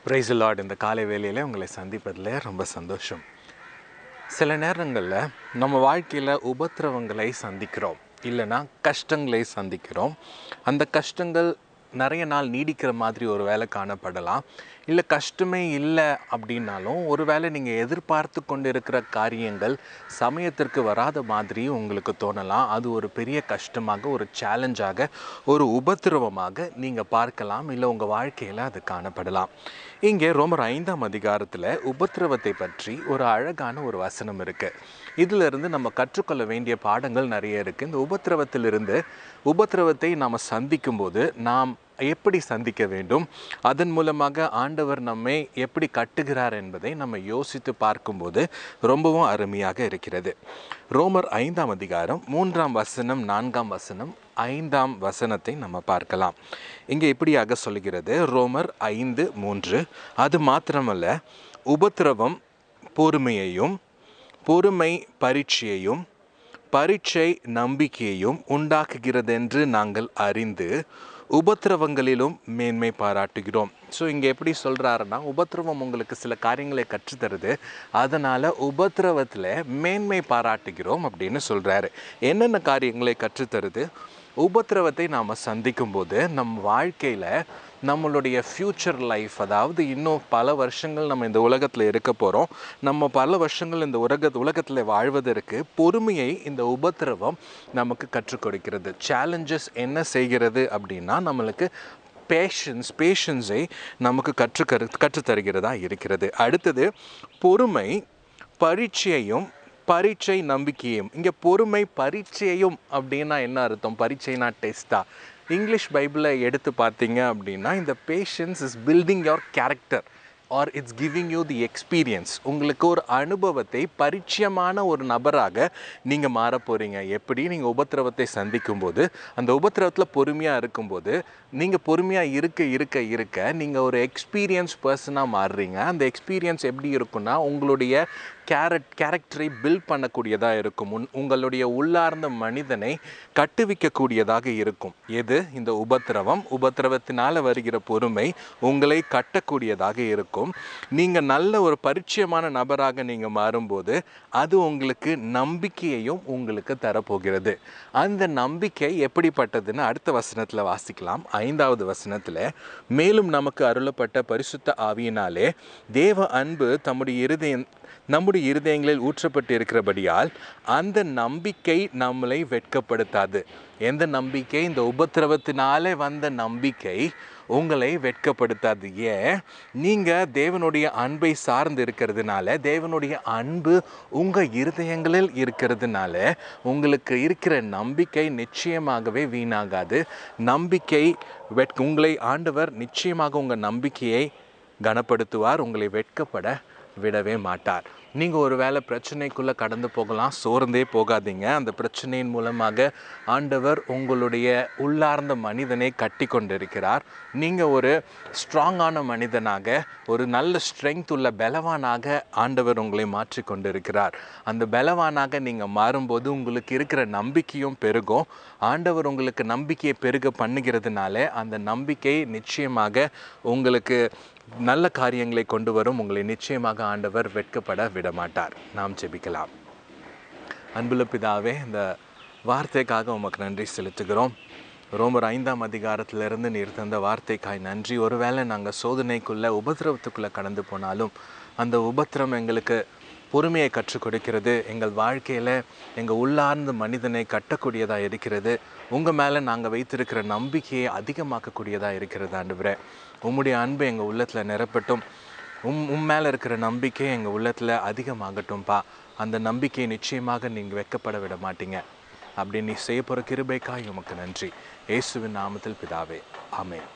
Price Lord. இந்த காலை வேளையில் உங்களை சந்திப்பதில் ரொம்ப சந்தோஷம். சில நேரங்களில் நம்ம வாழ்க்கையில் உபத்திரவங்களை சந்திக்கிறோம், இல்லைனா கஷ்டங்களை சந்திக்கிறோம். அந்த கஷ்டங்கள் நிறைய நாள் நீடிக்கிற மாதிரி ஒரு வேளை காணப்படலாம். இல்லை கஷ்டமே இல்லை அப்படின்னாலும் ஒரு வேளை நீங்கள் எதிர்பார்த்து கொண்டு இருக்கிற காரியங்கள் சமயத்திற்கு வராத மாதிரி உங்களுக்கு தோணலாம். அது ஒரு பெரிய கஷ்டமாக, ஒரு சேலஞ்சாக, ஒரு உபத்திரவமாக நீங்கள் பார்க்கலாம். இல்லை உங்கள் வாழ்க்கையில் அது காணப்படலாம். இங்கே ரோமர் 5ஆம் அதிகாரத்தில் உபத்திரவத்தை பற்றி ஒரு அழகான ஒரு வசனம் இருக்குது. இதிலிருந்து நம்ம கற்றுக்கொள்ள வேண்டிய பாடங்கள் நிறைய இருக்குது. இந்த உபத்திரவத்தை நாம் சந்திக்கும்போது நாம் எப்படி சந்திக்க வேண்டும், அதன் மூலமாக ஆண்டவர் நம்மை எப்படி கட்டுகிறார் என்பதை நம்ம யோசித்து பார்க்கும்போது ரொம்பவும் அருமையாக இருக்கிறது. ரோமர் 5ஆம் அதிகாரம் 3ஆம் வசனம், 4ஆம் வசனம், 5ஆம் வசனத்தை நம்ம பார்க்கலாம். இங்கே இப்படியாக சொல்கிறது, ரோமர் 5:3, அது மாத்திரமல்ல, உபத்திரவம் பொறுமையையும், பொறுமை பரீட்சையையும், பரீட்சை நம்பிக்கையையும் உண்டாக்குகிறதென்று நாங்கள் அறிந்து உபத்திரவங்களிலும் மேன்மை பாராட்டுகிறோம். ஸோ இங்கே எப்படி சொல்கிறாருன்னா, உபத்திரவம் உங்களுக்கு சில காரியங்களை கற்றுத்தருது, அதனால் உபத்திரவத்தில் மேன்மை பாராட்டுகிறோம் அப்படின்னு சொல்கிறாரு. என்னென்ன காரியங்களை கற்றுத்தருது? உபத்திரவத்தை நாம் சந்திக்கும்போது நம் வாழ்க்கையில் நம்மளுடைய ஃப்யூச்சர் லைஃப், அதாவது இன்னும் பல வருஷங்கள் நம்ம இந்த உலகத்தில் இருக்க போகிறோம், நம்ம பல வருஷங்கள் இந்த உலகத்தில் வாழ்வதற்கு பொறுமையை இந்த உபத்திரவம் நமக்கு கற்றுக் கொடுக்கிறது. சேலஞ்சஸ் என்ன செய்கிறது அப்படின்னா, நம்மளுக்கு பேஷன்ஸை நமக்கு கற்றுத்தருகிறதா இருக்கிறது. அடுத்தது பொறுமை பரீட்சையையும், பரீட்சை நம்பிக்கையும். இங்கே பொறுமை பரீட்சையும் அப்படின்னா என்ன அர்த்தம்? பரீட்சைனா டெஸ்ட்டா? இங்கிலீஷ் பைபிளில் எடுத்து பார்த்தீங்க அப்படின்னா, இந்த patience is building your character or it's giving you the experience. உங்களுக்கு ஒரு அனுபவத்தை, பரிச்சயமான ஒரு நபராக நீங்கள் மாற போகிறீங்க. எப்படி? நீங்கள் உபத்திரவத்தை சந்திக்கும்போது, அந்த உபத்திரவத்தில் பொறுமையாக இருக்கும்போது, நீங்கள் பொறுமையாக இருக்க நீங்கள் ஒரு எக்ஸ்பீரியன்ஸ் பர்சனாக மாறுறீங்க. அந்த எக்ஸ்பீரியன்ஸ் எப்படி இருக்குன்னா, உங்களுடைய கேரக்டரை பில்ட் பண்ணக்கூடியதாக இருக்கும். உங்களுடைய உள்ளார்ந்த மனிதனை கட்டுவிக்கக்கூடியதாக இருக்கும். எது? இந்த உபத்திரவத்தினால் வருகிற பொறுமை உங்களை கட்டக்கூடியதாக இருக்கும். நீங்கள் நல்ல ஒரு பரிச்சயமான நபராக நீங்கள் மாறும்போது அது உங்களுக்கு நம்பிக்கையையும் உங்களுக்கு தரப்போகிறது. அந்த நம்பிக்கை எப்படிப்பட்டதுன்னு அடுத்த வசனத்தில் வாசிக்கலாம். 5ஆவது வசனத்தில், மேலும் நமக்கு அருளப்பட்ட பரிசுத்த ஆவியினாலே தேவ அன்பு நம்முடைய இருதயங்களில் ஊற்றப்பட்டு இருக்கிறபடியால் அந்த நம்பிக்கை நம்மளை வெட்கப்படுத்தாது. எந்த நம்பிக்கை? இந்த உபத்திரவத்தினாலே வந்த நம்பிக்கை உங்களை வெட்கப்படுத்தாது. ஏன்? நீங்கள் தேவனுடைய அன்பை சார்ந்து இருக்கிறதுனால, தேவனுடைய அன்பு உங்கள் இருதயங்களில் இருக்கிறதுனால உங்களுக்கு இருக்கிற நம்பிக்கை நிச்சயமாகவே வீணாகாது. உங்களை ஆண்டவர் நிச்சயமாக உங்கள் நம்பிக்கையை கனப்படுத்துவார், உங்களை வெட்கப்பட விடவே மாட்டார். நீங்கள் ஒரு வேளை பிரச்சனைக்குள்ளே கடந்து போகலாம், சோர்ந்தே போகாதீங்க. அந்த பிரச்சனையின் மூலமாக ஆண்டவர் உங்களுடைய உள்ளார்ந்த மனிதனை கட்டி கொண்டிருக்கிறார். நீங்கள் ஒரு ஸ்ட்ராங்கான மனிதனாக, ஒரு நல்ல ஸ்ட்ரெங்க் உள்ள பலவானாக ஆண்டவர் உங்களை மாற்றி கொண்டிருக்கிறார். அந்த பலவானாக நீங்கள் மாறும்போது உங்களுக்கு இருக்கிற நம்பிக்கையும் பெருகும். ஆண்டவர் உங்களுக்கு நம்பிக்கையை பெருக பண்ணுகிறதுனால அந்த நம்பிக்கை நிச்சயமாக உங்களுக்கு நல்ல காரியங்களை கொண்டு வரும். உங்களை நிச்சயமாக ஆண்டவர் வெட்கப்பட விடமாட்டார். நாம் ஜெபிக்கலாம். அன்புள்ள பிதாவே, இந்த வார்த்தைக்காக உமக்கு நன்றி செலுத்துகிறோம். ரோமர் 5ஆம் அதிகாரத்திலிருந்து நீர் தந்த வார்த்தைக்காய் நன்றி. ஒருவேளை நாங்கள் சோதனைக்குள்ளே, உபத்திரவத்துக்குள்ளே கடந்து போனாலும் அந்த உபத்திரம் எங்களுக்கு பொறுமையை கற்றுக் கொடுக்கிறது. எங்கள் வாழ்க்கையில் எங்கள் உள்ளார்ந்த மனிதனை கட்டக்கூடியதாக இருக்கிறது. உங்கள் மேலே நாங்கள் வைத்திருக்கிற நம்பிக்கையை அதிகமாக்கக்கூடியதாக இருக்கிறது. ஆண்டவரே, உம்முடைய அன்பு எங்கள் உள்ளத்தில் நிரப்பட்டும். மேலே இருக்கிற நம்பிக்கை எங்கள் உள்ளத்தில் அதிகமாகட்டும்ப்பா. அந்த நம்பிக்கையை நிச்சயமாக நீங்கள் வெட்கப்பட விட மாட்டீங்க. அப்படி நீ செய்ய போகிற கிருபைக்காய் உமக்கு நன்றி. இயேசுவின் நாமத்தில் பிதாவே, ஆமென்.